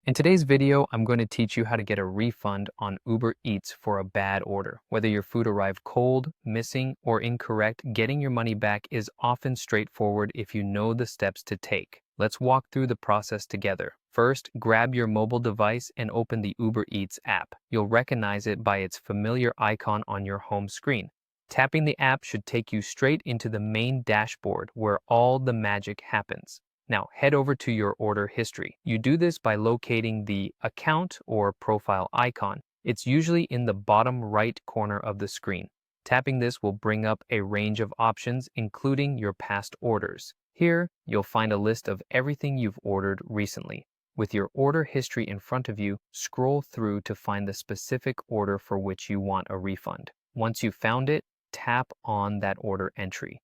In today's video, I'm going to teach you how to get a refund on Uber Eats for a bad order. Whether your food arrived cold, missing, or incorrect, getting your money back is often straightforward if you know the steps to take. Let's walk through the process together. First, grab your mobile device and open the Uber Eats app. You'll recognize it by its familiar icon on your home screen. Tapping the app should take you straight into the main dashboard where all the magic happens. Now, head over to your order history. You do this by locating the account or profile icon. It's usually in the bottom right corner of the screen. Tapping this will bring up a range of options, including your past orders. Here, you'll find a list of everything you've ordered recently. With your order history in front of you, scroll through to find the specific order for which you want a refund. Once you've found it, tap on that order entry.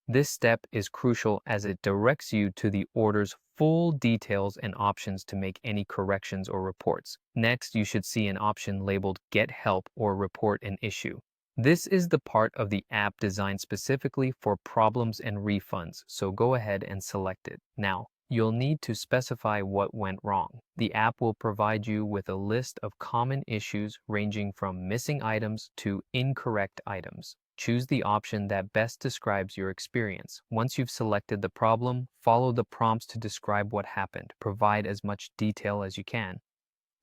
This step is crucial as it directs you to the order's full details and options to make any corrections or reports. Next, you should see an option labeled Get Help or Report an Issue. This is the part of the app designed specifically for problems and refunds, so go ahead and select it. Now, you'll need to specify what went wrong. The app will provide you with a list of common issues ranging from missing items to incorrect items. Choose the option that best describes your experience. Once you've selected the problem, follow the prompts to describe what happened. Provide as much detail as you can.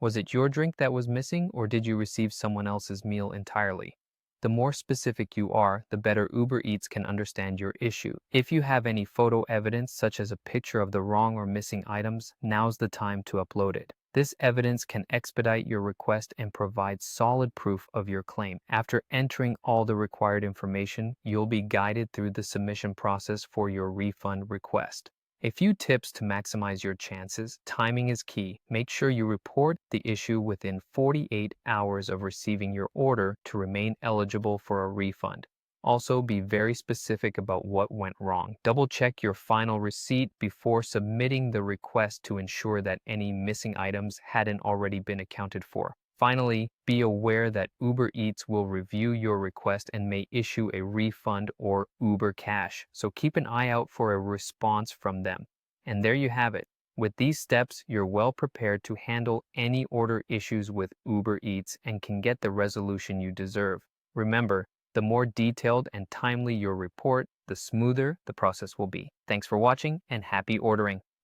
Was it your drink that was missing, or did you receive someone else's meal entirely? The more specific you are, the better Uber Eats can understand your issue. If you have any photo evidence, such as a picture of the wrong or missing items, now's the time to upload it. This evidence can expedite your request and provide solid proof of your claim. After entering all the required information, you'll be guided through the submission process for your refund request. A few tips to maximize your chances. Timing is key. Make sure you report the issue within 48 hours of receiving your order to remain eligible for a refund. Also, be very specific about what went wrong. Double-check your final receipt before submitting the request to ensure that any missing items hadn't already been accounted for. Finally, be aware that Uber Eats will review your request and may issue a refund or Uber Cash, so keep an eye out for a response from them. And there you have it. With these steps, you're well prepared to handle any order issues with Uber Eats and can get the resolution you deserve. Remember, the more detailed and timely your report, the smoother the process will be. Thanks for watching and happy ordering.